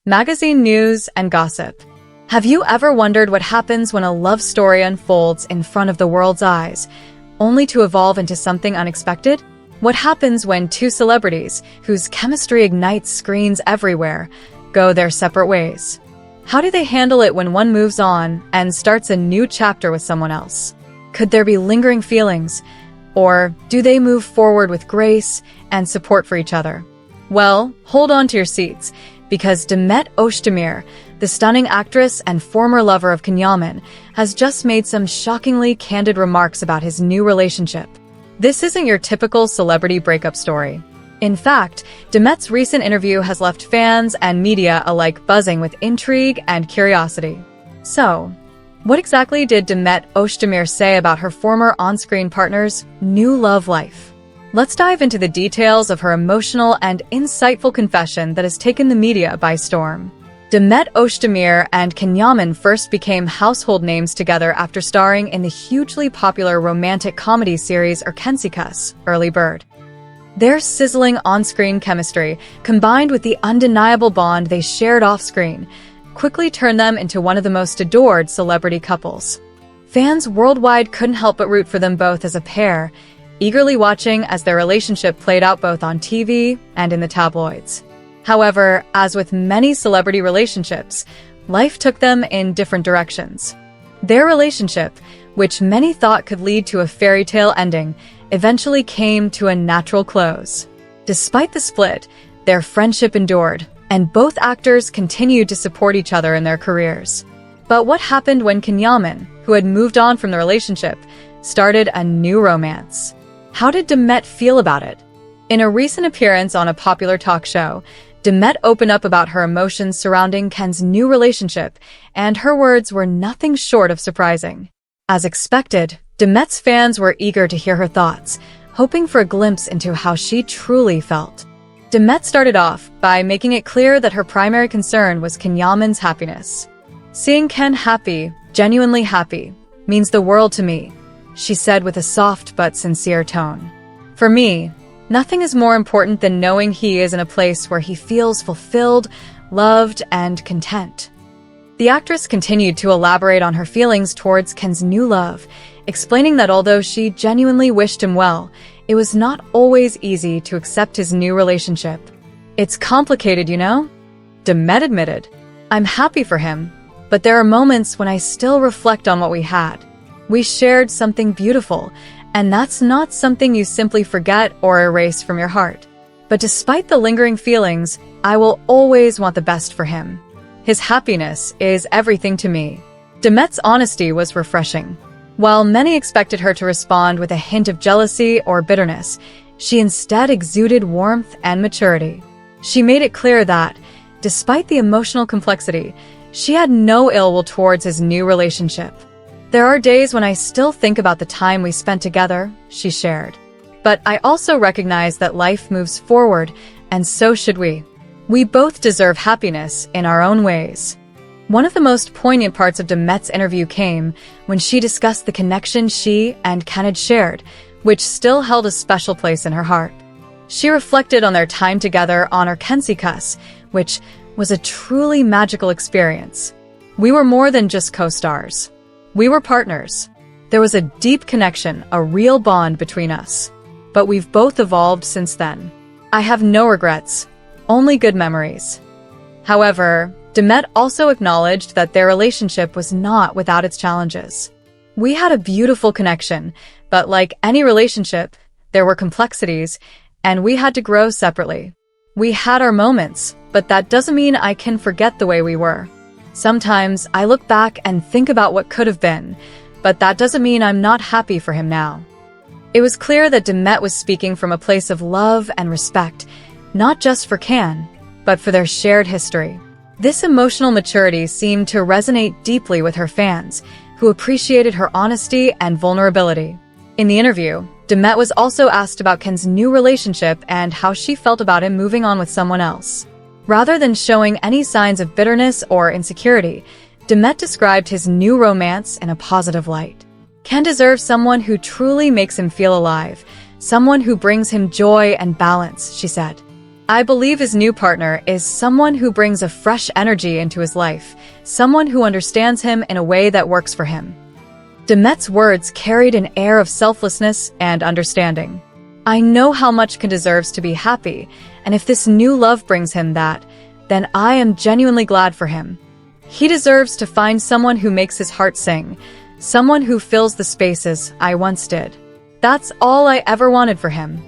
magazine news, and gossip. Have you ever wondered what happens when a love story unfolds in front of the world's eyes, only to evolve into something unexpected? What happens when two celebrities, whose chemistry ignites screens everywhere, go their separate ways? How do they handle it when one moves on and starts a new chapter with someone else? Could there be lingering feelings? Or do they move forward with grace and support for each other? Well, hold on to your seats, because Demet Özdemir, the stunning actress and former lover of Yaman, has just made some shockingly candid remarks about his new relationship. This isn't your typical celebrity breakup story. In fact, Demet's recent interview has left fans and media alike buzzing with intrigue and curiosity. So, what exactly did Demet Özdemir say about her former on-screen partner's new love life? Let's dive into the details of her emotional and insightful confession that has taken the media by storm. Demet Özdemir and Yaman first became household names together after starring in the hugely popular romantic comedy series candid, Early Bird. Their sizzling on-screen chemistry, combined with the undeniable bond they shared off-screen, quickly turned them into one of the most adored celebrity couples. Fans worldwide couldn't help but root for them both as a pair, eagerly watching as their relationship played out both on TV and in the tabloids. However, as with many celebrity relationships, life took them in different directions. Their relationship, which many thought could lead to a fairy tale ending, eventually came to a natural close. Despite the split, their friendship endured, and both actors continued to support each other in their careers. But what happened when Yaman, who had moved on from the relationship, started a new romance? How did Demet feel about it? In a recent appearance on a popular talk show, Demet opened up about her emotions surrounding Ken's new relationship, and her words were nothing short of surprising. As expected, Demet's fans were eager to hear her thoughts, hoping for a glimpse into how she truly felt. Demet started off by making it clear that her primary concern was Yaman's happiness. "Seeing Ken happy, genuinely happy, means the world to me," she said with a soft but sincere tone. "For me, nothing is more important than knowing he is in a place where he feels fulfilled, loved, and content." The actress continued to elaborate on her feelings towards Ken's new love, explaining that although she genuinely wished him well, it was not always easy to accept his new relationship. "It's complicated, you know?" Demet admitted. "I'm happy for him, but there are moments when I still reflect on what we had. We shared something beautiful, and that's not something you simply forget or erase from your heart. But despite the lingering feelings, I will always want the best for him. His happiness is everything to me." Demet's honesty was refreshing. While many expected her to respond with a hint of jealousy or bitterness, she instead exuded warmth and maturity. She made it clear that, despite the emotional complexity, she had no ill will towards his new relationship. "There are days when I still think about the time we spent together," she shared. "But I also recognize that life moves forward, and so should we. We both deserve happiness in our own ways." One of the most poignant parts of Demet's interview came when she discussed the connection she and Ken had shared, which still held a special place in her heart. She reflected on their time together on candid, which was a truly magical experience. "We were more than just co-stars. We were partners. There was a deep connection, a real bond between us. But we've both evolved since then. I have no regrets, only good memories." However, Demet also acknowledged that their relationship was not without its challenges. "We had a beautiful connection, but like any relationship, there were complexities, and we had to grow separately. We had our moments, but that doesn't mean I can forget the way we were. Sometimes I look back and think about what could have been, but that doesn't mean I'm not happy for him now." It was clear that Demet was speaking from a place of love and respect, not just for Ken, but for their shared history. This emotional maturity seemed to resonate deeply with her fans, who appreciated her honesty and vulnerability. In the interview, Demet was also asked about Ken's new relationship and how she felt about him moving on with someone else. Rather than showing any signs of bitterness or insecurity, Demet described his new romance in a positive light. "Ken deserves someone who truly makes him feel alive, someone who brings him joy and balance," she said. I believe his new partner is someone who brings a fresh energy into his life, someone who understands him in a way that works for him. Demet's words carried an air of selflessness and understanding. I know how much Can deserves to be happy, and if this new love brings him that, then I am genuinely glad for him. He deserves to find someone who makes his heart sing, someone who fills the spaces I once did. That's all I ever wanted for him.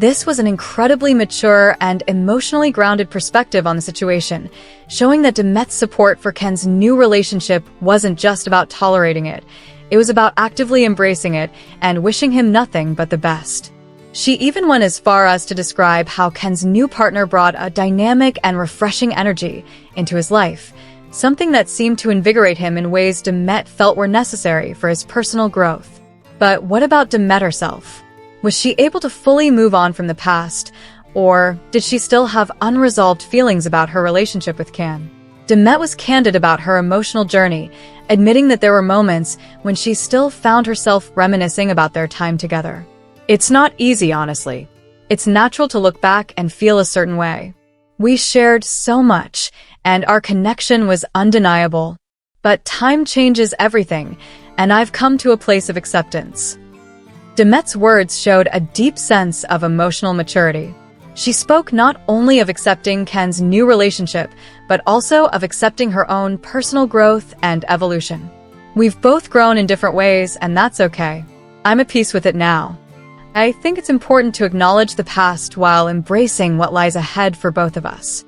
This was an incredibly mature and emotionally grounded perspective on the situation, showing that Demet's support for Ken's new relationship wasn't just about tolerating it. It was about actively embracing it and wishing him nothing but the best. She even went as far as to describe how Ken's new partner brought a dynamic and refreshing energy into his life, something that seemed to invigorate him in ways Demet felt were necessary for his personal growth. But what about Demet herself? Was she able to fully move on from the past, or did she still have unresolved feelings about her relationship with Can? Demet was candid about her emotional journey, admitting that there were moments when she still found herself reminiscing about their time together. It's not easy, honestly. It's natural to look back and feel a certain way. We shared so much, and our connection was undeniable. But time changes everything, and I've come to a place of acceptance. Demet's words showed a deep sense of emotional maturity. She spoke not only of accepting Ken's new relationship, but also of accepting her own personal growth and evolution. We've both grown in different ways, and that's okay. I'm at peace with it now. I think it's important to acknowledge the past while embracing what lies ahead for both of us.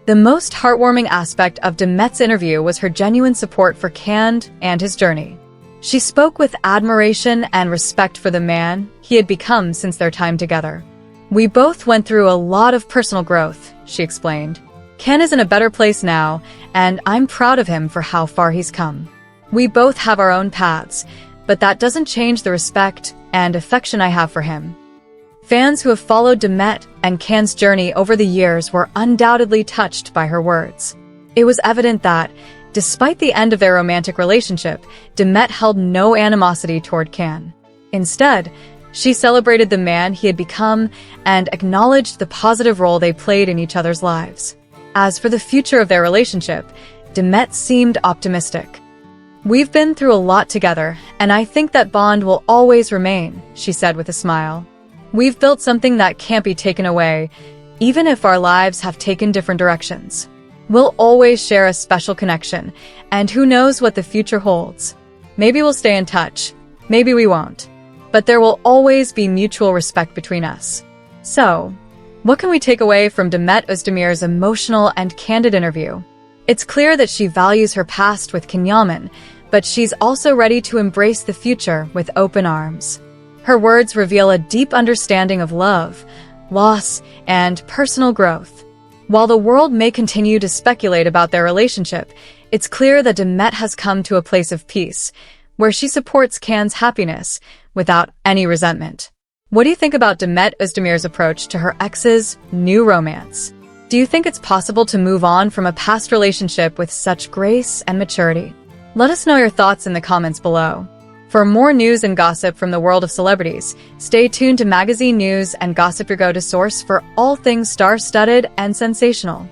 The most heartwarming aspect of Demet's interview was her genuine support for Can and his journey. She spoke with admiration and respect for the man he had become since their time together. We both went through a lot of personal growth, she explained. Can is in a better place now, and I'm proud of him for how far he's come. We both have our own paths, but that doesn't change the respect and affection I have for him. Fans who have followed Demet and Can's journey over the years were undoubtedly touched by her words. It was evident that, despite the end of their romantic relationship, Demet held no animosity toward Can. Instead, she celebrated the man he had become and acknowledged the positive role they played in each other's lives. As for the future of their relationship, Demet seemed optimistic. We've been through a lot together, and I think that bond will always remain, she said with a smile. We've built something that can't be taken away, even if our lives have taken different directions. We'll always share a special connection, and who knows what the future holds. Maybe we'll stay in touch, maybe we won't. But there will always be mutual respect between us. So, what can we take away from Demet Özdemir's emotional and candid interview? It's clear that she values her past with Yaman, but she's also ready to embrace the future with open arms. Her words reveal a deep understanding of love, loss, and personal growth. While the world may continue to speculate about their relationship, it's clear that Demet has come to a place of peace, where she supports Can's happiness without any resentment. What do you think about Demet Özdemir's approach to her ex's new romance? Do you think it's possible to move on from a past relationship with such grace and maturity? Let us know your thoughts in the comments below. For more news and gossip from the world of celebrities, stay tuned to Magazine News and Gossip, your go-to source for all things star-studded and sensational.